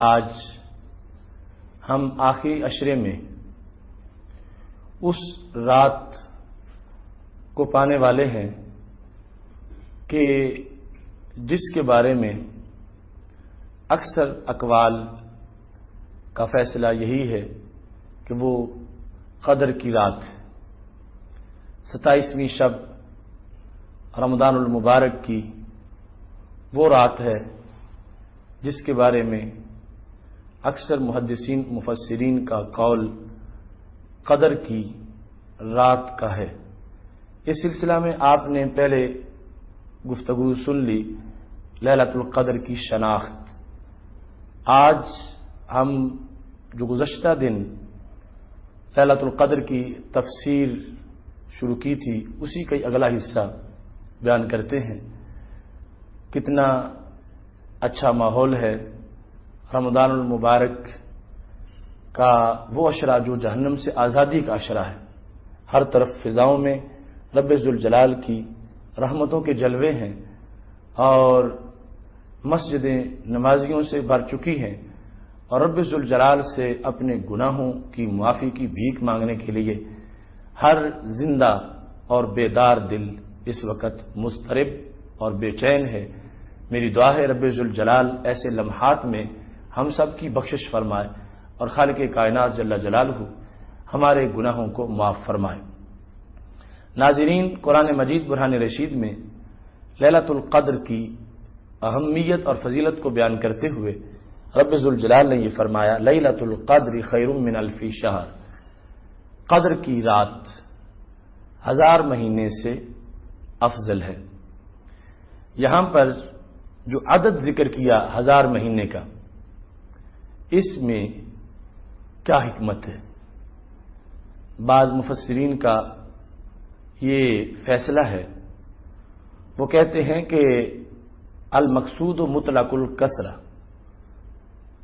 آج ہم آخری عشرے میں اس رات کو پانے والے ہیں کہ جس کے بارے میں اکثر اقوال کا فیصلہ یہی ہے کہ وہ قدر کی رات 27ویں شب رمضان المبارک کی وہ رات ہے جس کے بارے میں اکثر محدثین مفسرین کا قول قدر کی رات کا ہے۔ اس سلسلہ میں آپ نے پہلے گفتگو سن لی لیلۃ القدر کی شناخت۔ آج ہم جو گزشتہ دن لیلۃ القدر کی تفسیر شروع کی تھی اسی کا اگلا حصہ بیان کرتے ہیں۔ کتنا اچھا ماحول ہے رمضان المبارک کا، وہ عشرہ جو جہنم سے آزادی کا عشرہ ہے۔ ہر طرف فضاؤں میں رب ذوالجلال کی رحمتوں کے جلوے ہیں اور مسجدیں نمازیوں سے بھر چکی ہیں اور رب ذوالجلال سے اپنے گناہوں کی معافی کی بھیک مانگنے کے لیے ہر زندہ اور بیدار دل اس وقت مضطرب اور بے چین ہے۔ میری دعا ہے رب ذوالجلال ایسے لمحات میں ہم سب کی بخشش فرمائے اور خالق کائنات جل جلالہ ہمارے گناہوں کو معاف فرمائے۔ ناظرین، قرآن مجید برہان رشید میں لیلۃ القدر کی اہمیت اور فضیلت کو بیان کرتے ہوئے رب ذوالجلال نے یہ فرمایا، لیلۃ القدر خیر من الف شہر، قدر کی رات 1000 مہینے سے افضل ہے۔ یہاں پر جو عدد ذکر کیا 1000 مہینے کا، اس میں کیا حکمت ہے؟ بعض مفسرین کا یہ فیصلہ ہے، وہ کہتے ہیں کہ المقصود مطلق الکثرہ،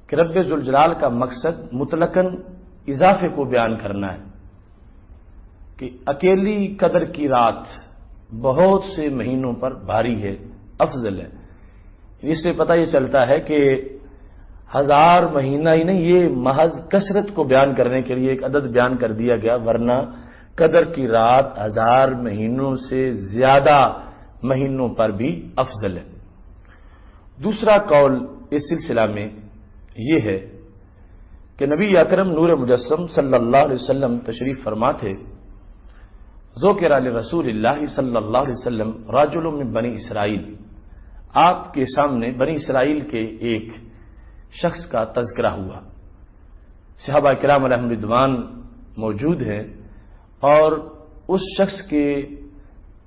کہ رب ذوالجلال کا مقصد مطلقاً اضافے کو بیان کرنا ہے کہ اکیلی قدر کی رات بہت سے مہینوں پر بھاری ہے، افضل ہے۔ اس سے پتہ یہ چلتا ہے کہ 1000 مہینہ ہی نہیں، یہ محض کثرت کو بیان کرنے کے لیے ایک عدد بیان کر دیا گیا، ورنہ قدر کی رات 1000 مہینوں سے زیادہ مہینوں پر بھی افضل ہے۔ دوسرا قول اس سلسلہ میں یہ ہے کہ نبی اکرم نور مجسم صلی اللہ علیہ وسلم تشریف فرما تھے، ذکر لرسول اللہ صلی اللہ علیہ وسلم رجل من بنی اسرائیل، آپ کے سامنے بنی اسرائیل کے ایک شخص کا تذکرہ ہوا۔ صحابہ کرام علیہم رضوان موجود ہیں اور اس شخص کے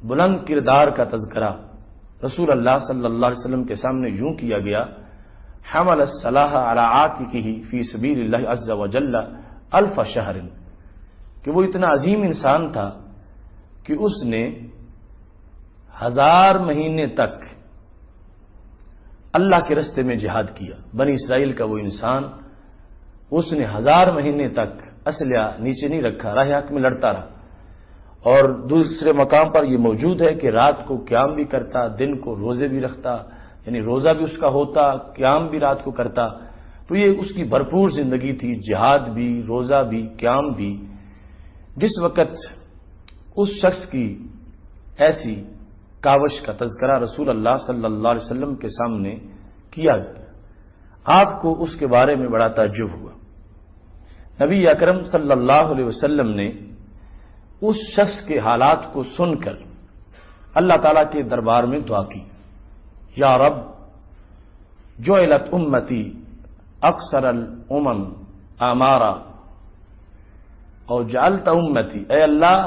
بلند کردار کا تذکرہ رسول اللہ صلی اللہ علیہ وسلم کے سامنے یوں کیا گیا، حمل السلاح علی عاتقہ فی سبیل اللہ عز وجل 1000 شہر، کہ وہ اتنا عظیم انسان تھا کہ اس نے 1000 مہینے تک اللہ کے رستے میں جہاد کیا۔ بنی اسرائیل کا وہ انسان، اس نے 1000 مہینے تک اسلحہ نیچے نہیں رکھا، راہ حق میں لڑتا رہا۔ اور دوسرے مقام پر یہ موجود ہے کہ رات کو قیام بھی کرتا، دن کو روزے بھی رکھتا، یعنی روزہ بھی اس کا ہوتا، قیام بھی رات کو کرتا۔ تو یہ اس کی بھرپور زندگی تھی، جہاد بھی، روزہ بھی، قیام بھی۔ جس وقت اس شخص کی ایسی کاوش کا تذکرہ رسول اللہ صلی اللہ علیہ وسلم کے سامنے کیا گیا، آپ کو اس کے بارے میں بڑا تعجب ہوا۔ نبی اکرم صلی اللہ علیہ وسلم نے اس شخص کے حالات کو سن کر اللہ تعالیٰ کے دربار میں دعا کی، یا رب جعلت امتی اکثر الامم اعمارا اور جعلت امتی، اے اللہ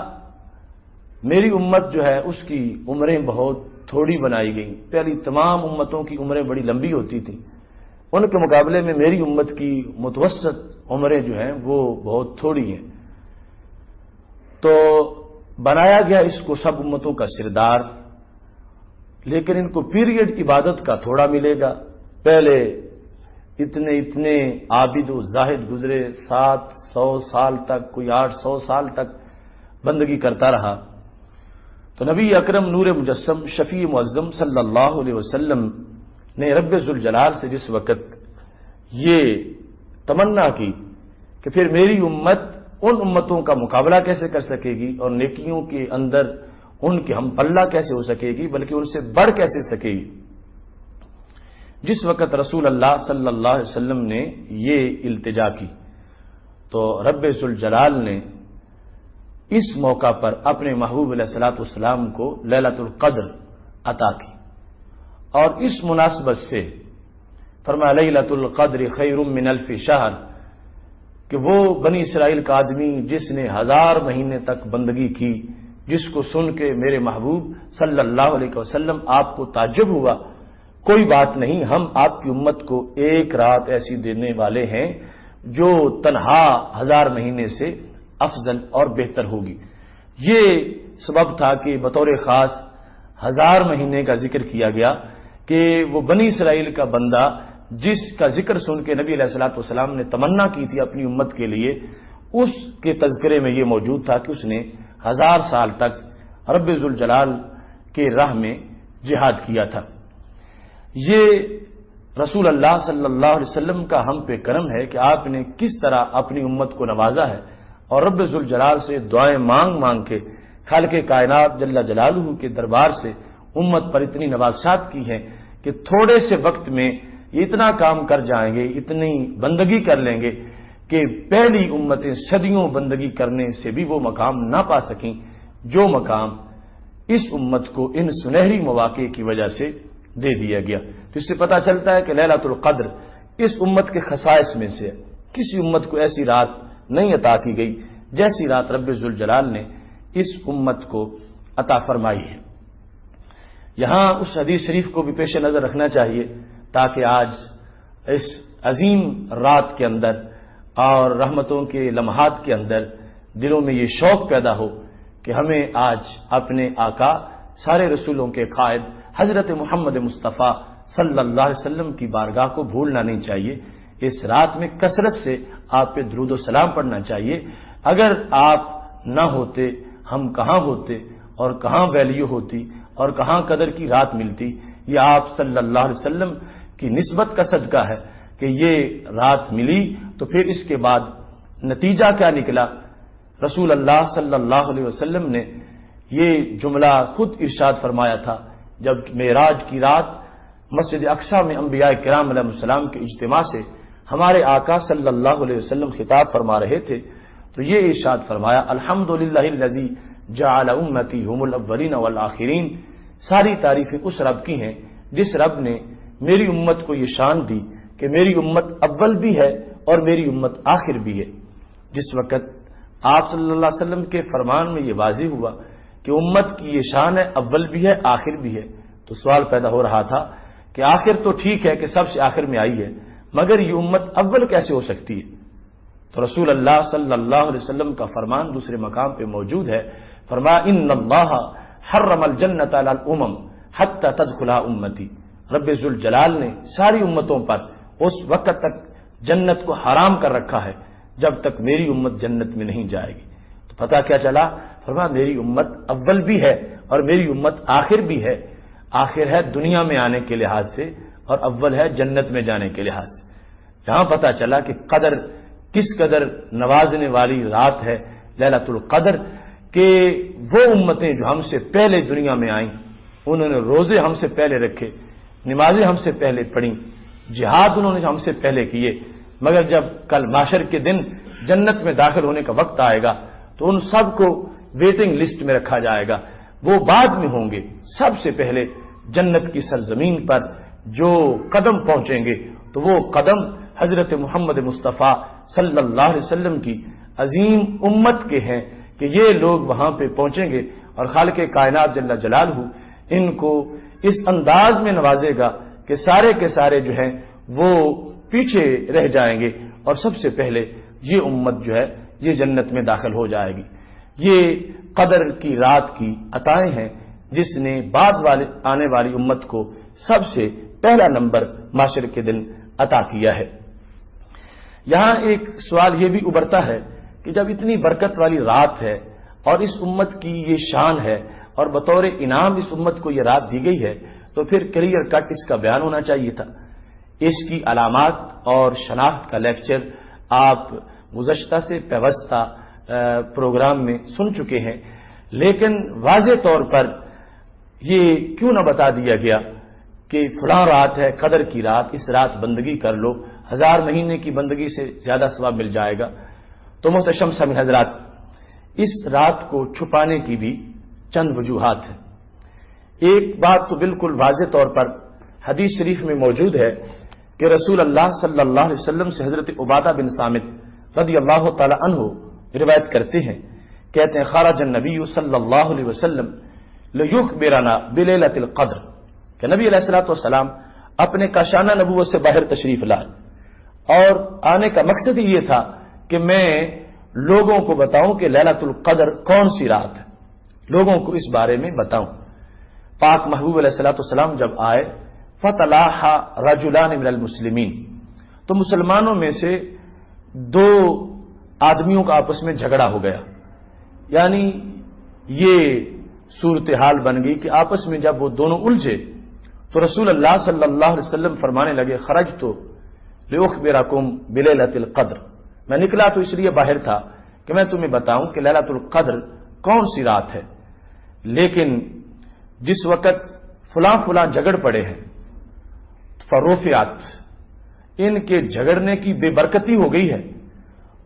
میری امت جو ہے اس کی عمریں بہت تھوڑی بنائی گئیں۔ پہلی تمام امتوں کی عمریں بڑی لمبی ہوتی تھیں، ان کے مقابلے میں میری امت کی متوسط عمریں جو ہیں وہ بہت تھوڑی ہیں۔ تو بنایا گیا اس کو سب امتوں کا سردار، لیکن ان کو پیریڈ عبادت کا تھوڑا ملے گا۔ پہلے اتنے عابد و زاہد گزرے، 700 سال تک، کوئی 800 سال تک بندگی کرتا رہا۔ تو نبی اکرم نور مجسم شفیع معظم صلی اللہ علیہ وسلم نے رب ذوالجلال سے جس وقت یہ تمنا کی کہ پھر میری امت ان امتوں کا مقابلہ کیسے کر سکے گی اور نیکیوں کے اندر ان کے ہم پلہ کیسے ہو سکے گی، بلکہ ان سے بڑھ کیسے سکے گی۔ جس وقت رسول اللہ صلی اللہ علیہ وسلم نے یہ التجا کی تو رب ذوالجلال نے اس موقع پر اپنے محبوب علیہ الصلوۃ والسلام کو لیلۃ القدر عطا کی، اور اس مناسبت سے فرمایا لیلۃ القدر خیر من الف شہر، کہ وہ بنی اسرائیل کا آدمی جس نے 1000 مہینے تک بندگی کی، جس کو سن کے میرے محبوب صلی اللہ علیہ وسلم آپ کو تعجب ہوا، کوئی بات نہیں، ہم آپ کی امت کو ایک رات ایسی دینے والے ہیں جو تنہا 1000 مہینے سے افضل اور بہتر ہوگی۔ یہ سبب تھا کہ بطور خاص 1000 مہینے کا ذکر کیا گیا کہ وہ بنی اسرائیل کا بندہ جس کا ذکر سن کے نبی علیہ الصلوۃ والسلام نے تمنا کی تھی اپنی امت کے لیے، اس کے تذکرے میں یہ موجود تھا کہ اس نے 1000 سال تک رب ذوالجلال کے راہ میں جہاد کیا تھا۔ یہ رسول اللہ صلی اللہ علیہ وسلم کا ہم پہ کرم ہے کہ آپ نے کس طرح اپنی امت کو نوازا ہے اور رب ذوالجلال سے دعائیں مانگ مانگ کے خالق کائنات جل جلالہ کے دربار سے امت پر اتنی نوازشات کی ہیں کہ تھوڑے سے وقت میں یہ اتنا کام کر جائیں گے، اتنی بندگی کر لیں گے کہ پہلی امتیں صدیوں بندگی کرنے سے بھی وہ مقام نہ پا سکیں جو مقام اس امت کو ان سنہری مواقع کی وجہ سے دے دیا گیا۔ تو اس سے پتہ چلتا ہے کہ لیلۃ القدر اس امت کے خصائص میں سے کسی امت کو ایسی رات نہیں عطا کی گئی جیسی رات رب ذوالجلال نے اس امت کو عطا فرمائی ہے۔ یہاں اس حدیث شریف کو بھی پیش نظر رکھنا چاہیے تاکہ آج اس عظیم رات کے اندر اور رحمتوں کے لمحات کے اندر دلوں میں یہ شوق پیدا ہو کہ ہمیں آج اپنے آقا سارے رسولوں کے قائد حضرت محمد مصطفیٰ صلی اللہ علیہ وسلم کی بارگاہ کو بھولنا نہیں چاہیے۔ اس رات میں کثرت سے آپ پہ درود و سلام پڑھنا چاہیے۔ اگر آپ نہ ہوتے ہم کہاں ہوتے اور کہاں ویلیو ہوتی اور کہاں قدر کی رات ملتی۔ یہ آپ صلی اللہ علیہ وسلم کی نسبت کا صدقہ ہے کہ یہ رات ملی، تو پھر اس کے بعد نتیجہ کیا نکلا؟ رسول اللہ صلی اللہ علیہ وسلم نے یہ جملہ خود ارشاد فرمایا تھا جب معراج کی رات مسجد اقصی میں انبیاء کرام علیہ السلام کے اجتماع سے ہمارے آقا صلی اللہ علیہ وسلم خطاب فرما رہے تھے تو یہ ارشاد فرمایا الحمدللہ الذی جعل امتی هم الاولین والآخرین، ساری تعریفیں اس رب کی ہیں جس رب نے میری امت کو یہ شان دی کہ میری امت اول بھی ہے اور میری امت آخر بھی ہے۔ جس وقت آپ صلی اللہ علیہ وسلم کے فرمان میں یہ واضح ہوا کہ امت کی یہ شان ہے اول بھی ہے آخر بھی ہے، تو سوال پیدا ہو رہا تھا کہ آخر تو ٹھیک ہے کہ سب سے آخر میں آئی ہے، مگر یہ امت اول کیسے ہو سکتی ہے؟ تو رسول اللہ صلی اللہ علیہ وسلم کا فرمان دوسرے مقام پہ موجود ہے، فرمایا ان اللہ حرم الجنت علی الامم حتی تدخلها امتی، رب ذوالجلال نے ساری امتوں پر اس وقت تک جنت کو حرام کر رکھا ہے جب تک میری امت جنت میں نہیں جائے گی۔ تو پتہ کیا چلا؟ فرمایا میری امت اول بھی ہے اور میری امت آخر بھی ہے۔ آخر ہے دنیا میں آنے کے لحاظ سے اور اول ہے جنت میں جانے کے لحاظ سے۔ یہاں پتہ چلا کہ قدر کس قدر نوازنے والی رات ہے لیلۃ القدر، کہ وہ امتیں جو ہم سے پہلے دنیا میں آئیں انہوں نے روزے ہم سے پہلے رکھے، نمازیں ہم سے پہلے پڑھیں، جہاد انہوں نے ہم سے پہلے کیے، مگر جب کل معاشر کے دن جنت میں داخل ہونے کا وقت آئے گا تو ان سب کو ویٹنگ لسٹ میں رکھا جائے گا، وہ بعد میں ہوں گے۔ سب سے پہلے جنت کی سرزمین پر جو قدم پہنچیں گے تو وہ قدم حضرت محمد مصطفیٰ صلی اللہ علیہ وسلم کی عظیم امت کے ہیں کہ یہ لوگ وہاں پہ پہنچیں گے اور خالق کائنات جل جلالہ ان کو اس انداز میں نوازے گا کہ سارے کے سارے جو ہیں وہ پیچھے رہ جائیں گے اور سب سے پہلے یہ امت جو ہے یہ جنت میں داخل ہو جائے گی۔ یہ قدر کی رات کی عطائیں ہیں جس نے بعد والے آنے والی امت کو سب سے پہلا نمبر معاشر کے دن عطا کیا ہے۔ یہاں ایک سوال یہ بھی ابھرتا ہے کہ جب اتنی برکت والی رات ہے اور اس امت کی یہ شان ہے اور بطور انعام اس امت کو یہ رات دی گئی ہے تو پھر کلیئر کٹ اس کا بیان ہونا چاہیے تھا۔ اس کی علامات اور شناخت کا لیکچر آپ گزشتہ سے پیوستہ پروگرام میں سن چکے ہیں، لیکن واضح طور پر یہ کیوں نہ بتا دیا گیا کہ فلاں رات ہے، قدر کی رات، اس رات بندگی کر لو، 1000 مہینے کی بندگی سے زیادہ ثواب مل جائے گا۔ تو محتشم سامعین حضرات، اس رات کو چھپانے کی بھی چند وجوہات ہیں۔ ایک بات تو بالکل واضح طور پر حدیث شریف میں موجود ہے کہ رسول اللہ صلی اللہ علیہ وسلم سے حضرت عبادہ بن صامت رضی اللہ تعالی عنہ روایت کرتے ہیں، کہتے ہیں خرج النبی صلی اللہ علیہ وسلم لیخبرنا بلیلۃ القدر، کہ نبی علیہ الصلوۃ والسلام اپنے کاشانہ نبوت سے باہر تشریف لائے، اور آنے کا مقصد ہی یہ تھا کہ میں لوگوں کو بتاؤں کہ لیلۃ القدر کون سی رات ہے، لوگوں کو اس بارے میں بتاؤں۔ پاک محبوب علیہ الصلوۃ والسلام جب آئے فتلاحا رجلان من المسلمین، تو مسلمانوں میں سے 2 آدمیوں کا آپس میں جھگڑا ہو گیا، یعنی یہ صورتحال بن گئی کہ آپس میں جب وہ دونوں الجھے تو رسول اللہ صلی اللہ علیہ وسلم فرمانے لگے خرجت لیخبرکم بلیلۃ القدر، میں نکلا تو اس لیے باہر تھا کہ میں تمہیں بتاؤں کہ لیلۃ القدر کون سی رات ہے، لیکن جس وقت فلاں فلاں جھگڑ پڑے ہیں فرفعت، ان کے جھگڑنے کی بے برکتی ہو گئی ہے،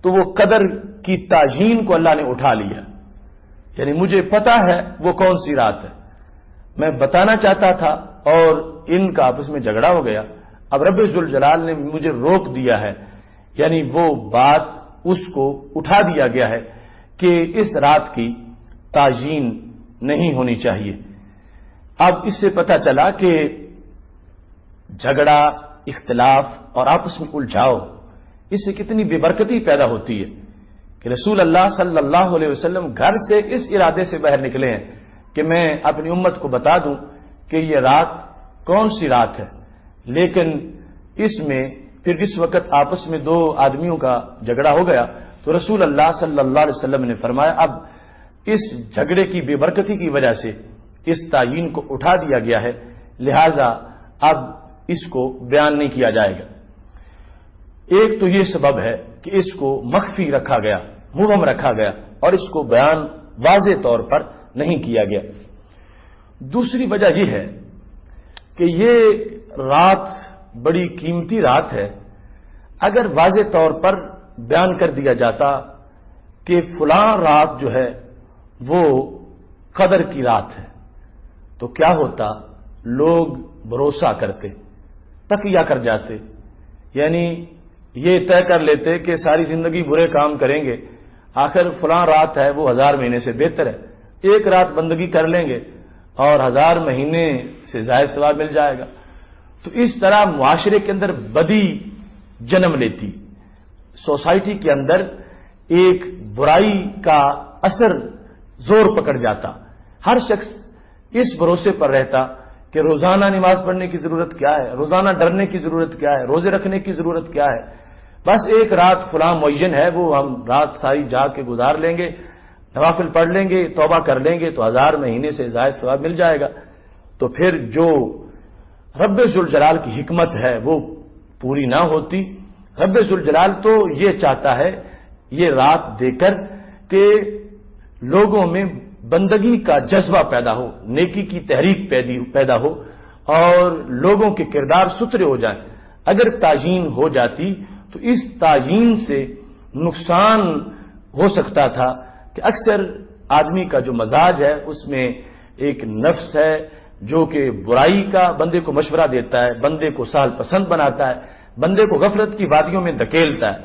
تو وہ قدر کی تعیین کو اللہ نے اٹھا لیا، یعنی مجھے پتا ہے وہ کون سی رات ہے، میں بتانا چاہتا تھا اور ان کا آپس میں جھگڑا ہو گیا، اب رب ذوالجلال نے مجھے روک دیا ہے، یعنی وہ بات اس کو اٹھا دیا گیا ہے کہ اس رات کی تعیین نہیں ہونی چاہیے۔ اب اس سے پتہ چلا کہ جھگڑا، اختلاف اور آپس میں الجھاؤ، اس سے کتنی بے برکتی پیدا ہوتی ہے کہ رسول اللہ صلی اللہ علیہ وسلم گھر سے اس ارادے سے باہر نکلے ہیں کہ میں اپنی امت کو بتا دوں کہ یہ رات کون سی رات ہے، لیکن اس میں پھر اس وقت آپس میں 2 آدمیوں کا جھگڑا ہو گیا تو رسول اللہ صلی اللہ علیہ وسلم نے فرمایا اب اس جھگڑے کی بے برکتی کی وجہ سے اس تعیین کو اٹھا دیا گیا ہے، لہذا اب اس کو بیان نہیں کیا جائے گا۔ ایک تو یہ سبب ہے کہ اس کو مخفی رکھا گیا، مبہم رکھا گیا، اور اس کو بیان واضح طور پر نہیں کیا گیا۔ دوسری وجہ یہ ہے کہ یہ رات بڑی قیمتی رات ہے، اگر واضح طور پر بیان کر دیا جاتا کہ فلاں رات جو ہے وہ قدر کی رات ہے تو کیا ہوتا، لوگ بھروسہ کرتے، تقیہ کر جاتے، یعنی یہ طے کر لیتے کہ ساری زندگی برے کام کریں گے، آخر فلاں رات ہے وہ 1000 مہینے سے بہتر ہے، ایک رات بندگی کر لیں گے اور 1000 مہینے سے زائد ثواب مل جائے گا۔ تو اس طرح معاشرے کے اندر بدی جنم لیتی، سوسائٹی کے اندر ایک برائی کا اثر زور پکڑ جاتا، ہر شخص اس بھروسے پر رہتا کہ روزانہ نماز پڑھنے کی ضرورت کیا ہے، روزانہ ڈرنے کی ضرورت کیا ہے، روزے رکھنے کی ضرورت کیا ہے، بس ایک رات فلاں معین ہے وہ ہم رات ساری جاگ کے گزار لیں گے، نوافل پڑھ لیں گے، توبہ کر لیں گے تو 1000 مہینے سے زائد ثواب مل جائے گا۔ تو پھر جو رب ذوالجلال کی حکمت ہے وہ پوری نہ ہوتی۔ رب ذوالجلال تو یہ چاہتا ہے یہ رات دے کر کہ لوگوں میں بندگی کا جذبہ پیدا ہو، نیکی کی تحریک پیدا ہو اور لوگوں کے کردار ستھرے ہو جائیں۔ اگر تعیین ہو جاتی تو اس تعیین سے نقصان ہو سکتا تھا کہ اکثر آدمی کا جو مزاج ہے اس میں ایک نفس ہے جو کہ برائی کا بندے کو مشورہ دیتا ہے، بندے کو سہل پسند بناتا ہے، بندے کو غفلت کی وادیوں میں دھکیلتا ہے۔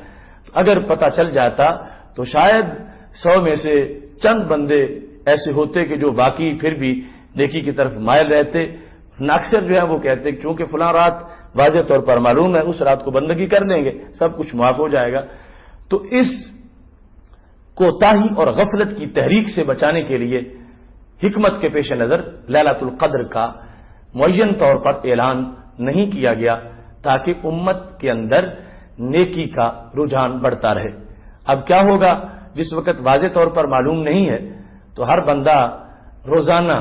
اگر پتہ چل جاتا تو شاید 100 میں سے چند بندے ایسے ہوتے کہ جو واقعی پھر بھی نیکی کی طرف مائل رہتے، اکثر جو ہے وہ کہتے کہ چونکہ فلاں رات واضح طور پر معلوم ہے اس رات کو بندگی کر دیں گے سب کچھ معاف ہو جائے گا۔ تو اس کوتاہی اور غفلت کی تحریک سے بچانے کے لیے حکمت کے پیش نظر لیلۃ القدر کا معین طور پر اعلان نہیں کیا گیا تاکہ امت کے اندر نیکی کا رجحان بڑھتا رہے۔ اب کیا ہوگا جس وقت واضح طور پر معلوم نہیں ہے تو ہر بندہ روزانہ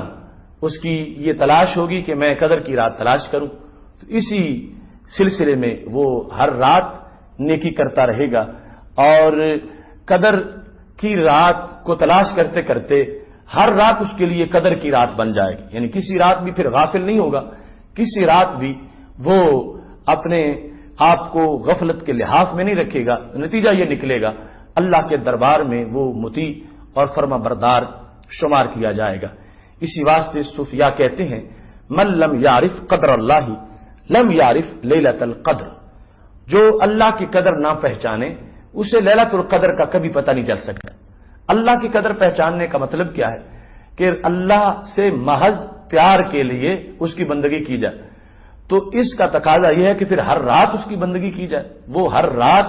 اس کی یہ تلاش ہوگی کہ میں قدر کی رات تلاش کروں، تو اسی سلسلے میں وہ ہر رات نیکی کرتا رہے گا، اور قدر کی رات کو تلاش کرتے کرتے ہر رات اس کے لیے قدر کی رات بن جائے گی، یعنی کسی رات بھی پھر غافل نہیں ہوگا، کسی رات بھی وہ اپنے آپ کو غفلت کے لحاظ میں نہیں رکھے گا۔ نتیجہ یہ نکلے گا اللہ کے دربار میں وہ مطیع اور فرما بردار شمار کیا جائے گا۔ اسی واسطے صوفیاء کہتے ہیں من لم یعرف قدر اللہ لم یعرف لیلۃ القدر، جو اللہ کی قدر نہ پہچانے اسے لیلۃ القدر کا کبھی پتہ نہیں چل سکتا۔ اللہ کی قدر پہچاننے کا مطلب کیا ہے کہ اللہ سے محض پیار کے لیے اس کی بندگی کی جائے، تو اس کا تقاضا یہ ہے کہ پھر ہر رات اس کی بندگی کی جائے، وہ ہر رات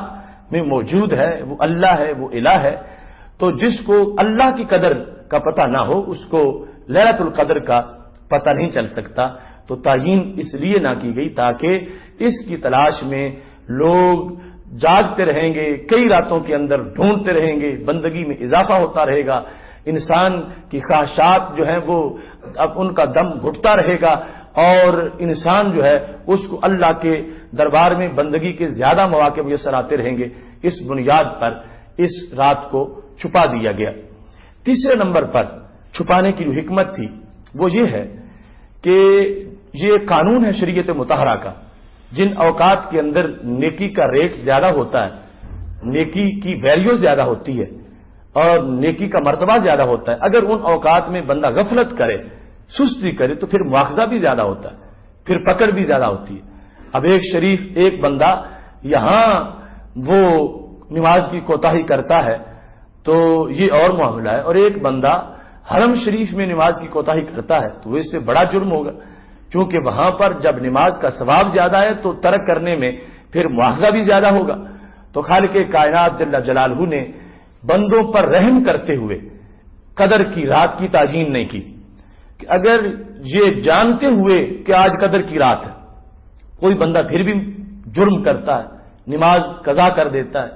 میں موجود ہے، وہ اللہ ہے، وہ الہ ہے۔ تو جس کو اللہ کی قدر کا پتہ نہ ہو اس کو لیلۃ القدر کا پتہ نہیں چل سکتا۔ تو تعیین اس لیے نہ کی گئی تاکہ اس کی تلاش میں لوگ جاگتے رہیں گے، کئی راتوں کے اندر ڈھونڈتے رہیں گے، بندگی میں اضافہ ہوتا رہے گا، انسان کی خواہشات جو ہیں وہ اب ان کا دم گھٹتا رہے گا، اور انسان جو ہے اس کو اللہ کے دربار میں بندگی کے زیادہ مواقع میسر آتے رہیں گے۔ اس بنیاد پر اس رات کو چھپا دیا گیا۔ تیسرے نمبر پر چھپانے کی جو حکمت تھی وہ یہ ہے کہ یہ قانون ہے شریعت مطہرہ کا، جن اوقات کے اندر نیکی کا ریٹ زیادہ ہوتا ہے، نیکی کی ویلیو زیادہ ہوتی ہے اور نیکی کا مرتبہ زیادہ ہوتا ہے، اگر ان اوقات میں بندہ غفلت کرے، سستی کرے تو پھر مواخذہ بھی زیادہ ہوتا ہے، پھر پکڑ بھی زیادہ ہوتی ہے۔ اب ایک بندہ یہاں وہ نماز کی کوتاہی کرتا ہے تو یہ اور معاملہ ہے، اور ایک بندہ حرم شریف میں نماز کی کوتاہی کرتا ہے تو وہ اس سے بڑا جرم ہوگا، چونکہ وہاں پر جب نماز کا ثواب زیادہ ہے تو ترک کرنے میں پھر مواخذہ بھی زیادہ ہوگا۔ تو خالق کائنات جل جلالہ نے بندوں پر رحم کرتے ہوئے قدر کی رات کی تعیین نہیں کی، کہ اگر یہ جانتے ہوئے کہ آج قدر کی رات ہے کوئی بندہ پھر بھی جرم کرتا ہے، نماز قضا کر دیتا ہے،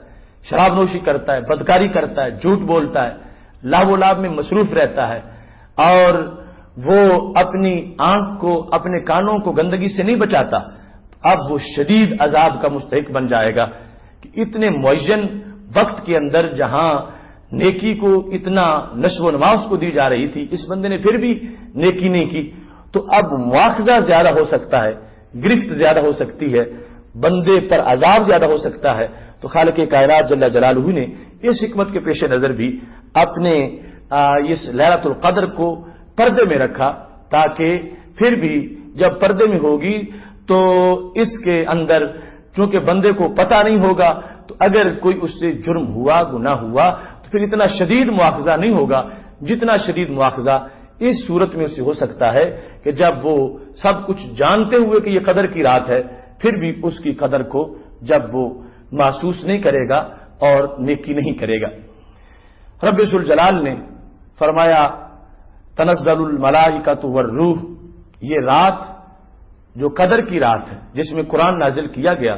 شراب نوشی کرتا ہے، بدکاری کرتا ہے، جھوٹ بولتا ہے، لہو و لعب میں مصروف رہتا ہے، اور وہ اپنی آنکھ کو اپنے کانوں کو گندگی سے نہیں بچاتا، اب وہ شدید عذاب کا مستحق بن جائے گا کہ اتنے معین وقت کے اندر جہاں نیکی کو اتنا نشو و نما اس کو دی جا رہی تھی، اس بندے نے پھر بھی نیکی نہیں کی، تو اب مواخذہ زیادہ ہو سکتا ہے، گرفت زیادہ ہو سکتی ہے، بندے پر عذاب زیادہ ہو سکتا ہے۔ تو خالق کائنات جل جلالہ نے اس حکمت کے پیش نظر بھی اپنے اس لیلۃ القدر کو پردے میں رکھا، تاکہ پھر بھی جب پردے میں ہوگی تو اس کے اندر چونکہ بندے کو پتہ نہیں ہوگا، تو اگر کوئی اس سے جرم ہوا، گناہ ہوا، تو پھر اتنا شدید مواخذہ نہیں ہوگا جتنا شدید مواخذہ اس صورت میں اسے ہو سکتا ہے کہ جب وہ سب کچھ جانتے ہوئے کہ یہ قدر کی رات ہے پھر بھی اس کی قدر کو جب وہ محسوس نہیں کرے گا اور نیکی نہیں کرے گا۔ رب ذوالجلال نے فرمایا تنزل الملائکۃ والروح، یہ رات جو قدر کی رات ہے جس میں قرآن نازل کیا گیا،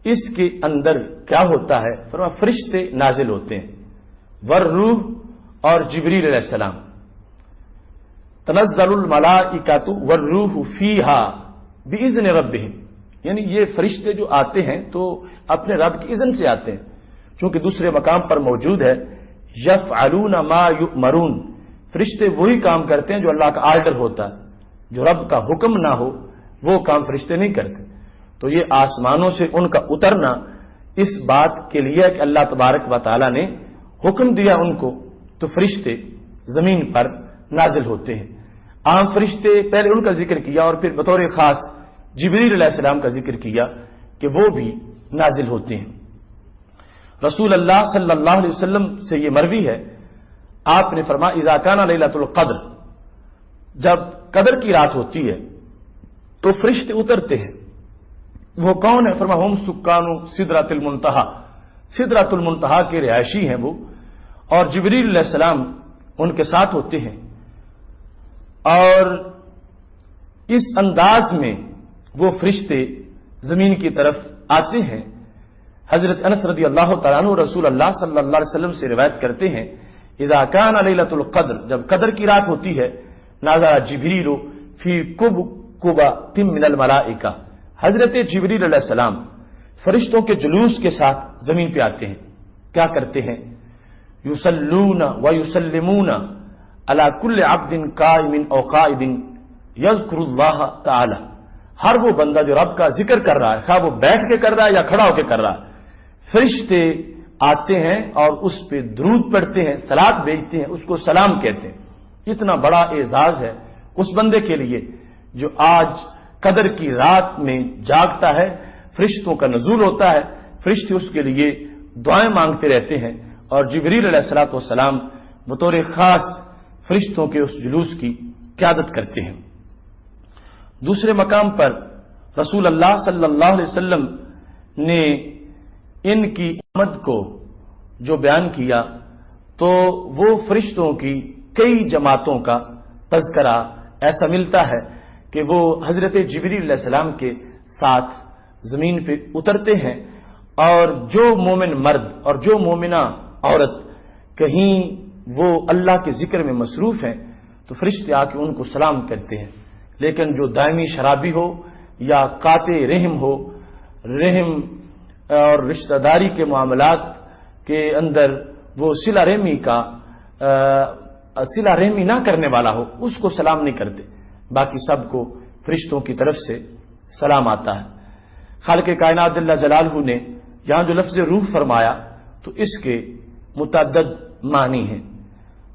اس کے اندر کیا ہوتا ہے؟ فرمایا فرشتے نازل ہوتے ہیں، والروح اور جبریل علیہ السلام۔ تنزل الملائکۃ والروح فیہا باذن ربہم، یعنی یہ فرشتے جو آتے ہیں تو اپنے رب کی اذن سے آتے ہیں، چونکہ دوسرے مقام پر موجود ہے یفعلون ما یؤمرون، فرشتے وہی کام کرتے ہیں جو اللہ کا آرڈر ہوتا ہے، جو رب کا حکم نہ ہو وہ کام فرشتے نہیں کرتے۔ تو یہ آسمانوں سے ان کا اترنا اس بات کے لیے کہ اللہ تبارک و تعالی نے حکم دیا ان کو، تو فرشتے زمین پر نازل ہوتے ہیں۔ عام فرشتے پہلے ان کا ذکر کیا اور پھر بطور خاص جبریل علیہ السلام کا ذکر کیا کہ وہ بھی نازل ہوتے ہیں۔ رسول اللہ صلی اللہ علیہ وسلم سے یہ مروی ہے، آپ نے فرمایا اذا کان لیلۃ القدر، جب قدر کی رات ہوتی ہے تو فرشتے اترتے ہیں۔ وہ کون ہے؟ فرمایا ہم سکان سدرۃ المنتہا، سدرۃ المنتہا کے رہائشی ہیں وہ، اور جبریل علیہ السلام ان کے ساتھ ہوتے ہیں، اور اس انداز میں وہ فرشتے زمین کی طرف آتے ہیں۔ حضرت انس رضی اللہ تعالیٰ عنہ رسول اللہ صلی اللہ علیہ وسلم سے روایت کرتے ہیں اذا کان لیلۃ القدر، جب قدر کی رات ہوتی ہے، نازل جبریل فی کبکبۃ من الملائکہ، حضرت جبریل علیہ السلام فرشتوں کے جلوس کے ساتھ زمین پہ آتے ہیں. کیا کرتے ہیں؟ یصلون و یسلمون علی کل عبد قائم او قاعد یذکر اللہ تعالی. ہر وہ بندہ جو رب کا ذکر کر رہا ہے، خواہ وہ بیٹھ کے کر رہا ہے یا کھڑا ہو کے کر رہا ہے، فرشتے آتے ہیں اور اس پہ درود پڑھتے ہیں، صلات بھیجتے ہیں، اس کو سلام کہتے ہیں. اتنا بڑا اعزاز ہے اس بندے کے لیے جو آج قدر کی رات میں جاگتا ہے، فرشتوں کا نزول ہوتا ہے، فرشتے اس کے لیے دعائیں مانگتے رہتے ہیں، اور جبریل علیہ الصلوۃ والسلام بطور خاص فرشتوں کے اس جلوس کی قیادت کرتے ہیں. دوسرے مقام پر رسول اللہ صلی اللہ علیہ وسلم نے ان کی آمد کو جو بیان کیا تو وہ فرشتوں کی کئی جماعتوں کا تذکرہ ایسا ملتا ہے کہ وہ حضرت جبریل علیہ السلام کے ساتھ زمین پہ اترتے ہیں، اور جو مومن مرد اور جو مومنہ عورت کہیں وہ اللہ کے ذکر میں مصروف ہیں تو فرشتے آ کے ان کو سلام کرتے ہیں. لیکن جو دائمی شرابی ہو یا قاطع رحم ہو، رحم اور رشتہ داری کے معاملات کے اندر وہ صلہ رحمی نہ کرنے والا ہو، اس کو سلام نہیں کرتے. باقی سب کو فرشتوں کی طرف سے سلام آتا ہے. خالق کائنات جل جلالہ نے یہاں جو لفظ روح فرمایا تو اس کے متعدد معنی ہیں.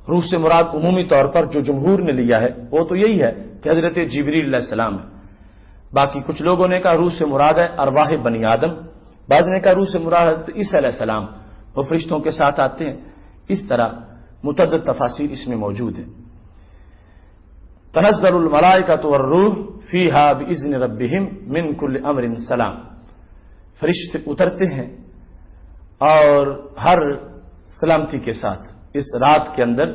روح سے مراد عمومی طور پر جو جمہور نے لیا ہے وہ تو یہی ہے کہ حضرت جبریل علیہ السلام ہے. باقی کچھ لوگوں نے کہا روح سے مراد ہے ارواح بنی آدم، بعض نے کہا روح سے مراد عیسی علیہ السلام، وہ فرشتوں کے ساتھ آتے ہیں. اس طرح متعدد تفاسیر اس میں موجود ہیں. تنزل الملائکۃ والروح فیہا باذن ربہم من کل امر سلام. فرشتے اترتے ہیں اور ہر سلامتی کے ساتھ اس رات کے اندر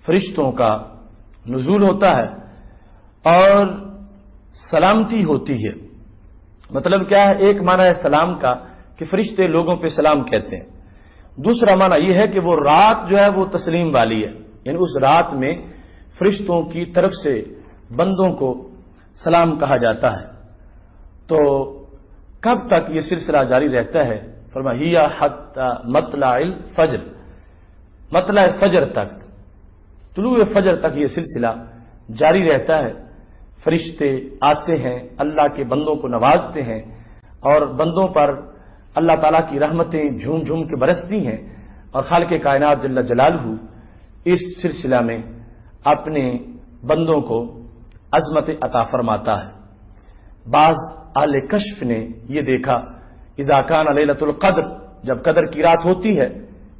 فرشتوں کا نزول ہوتا ہے اور سلامتی ہوتی ہے. مطلب کیا ہے؟ ایک معنی ہے سلام کا کہ فرشتے لوگوں پہ سلام کہتے ہیں. دوسرا معنی یہ ہے کہ وہ رات جو ہے وہ تسلیم والی ہے، یعنی اس رات میں فرشتوں کی طرف سے بندوں کو سلام کہا جاتا ہے. تو کب تک یہ سلسلہ جاری رہتا ہے؟ فرمایا حتی مطلع الفجر، مطلع فجر تک، طلوع فجر تک یہ سلسلہ جاری رہتا ہے. فرشتے آتے ہیں، اللہ کے بندوں کو نوازتے ہیں، اور بندوں پر اللہ تعالیٰ کی رحمتیں جھوم جھوم کے برستی ہیں، اور خالق کائنات جل جلالہ اس سلسلہ میں اپنے بندوں کو عظمت عطا فرماتا ہے. بعض اہل کشف نے یہ دیکھا اذا کان لیلۃ القدر، جب قدر کی رات ہوتی ہے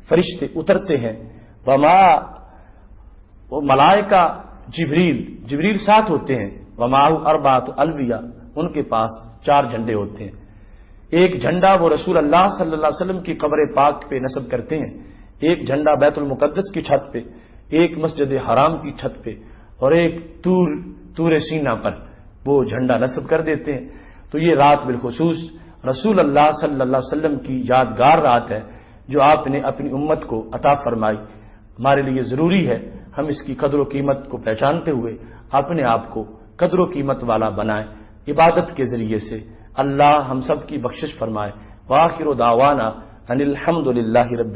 فرشتے اترتے ہیں. وما وہ ملائکہ جبریل ساتھ ہوتے ہیں. وماہ اربعۃ الویہ، ان کے پاس 4 جھنڈے ہوتے ہیں. ایک جھنڈا وہ رسول اللہ صلی اللہ علیہ وسلم کی قبر پاک پہ نصب کرتے ہیں، ایک جھنڈا بیت المقدس کی چھت پہ، ایک مسجد حرام کی چھت پہ، اور ایک طور سینا پر وہ جھنڈا نصب کر دیتے ہیں. تو یہ رات بالخصوص رسول اللہ صلی اللہ علیہ وسلم کی یادگار رات ہے جو آپ نے اپنی امت کو عطا فرمائی. ہمارے لیے ضروری ہے ہم اس کی قدر و قیمت کو پہچانتے ہوئے اپنے آپ کو قدر و قیمت والا بنائیں. عبادت کے ذریعے سے اللہ ہم سب کی بخشش فرمائے. وآخر دعوانا ان الحمد للہ رب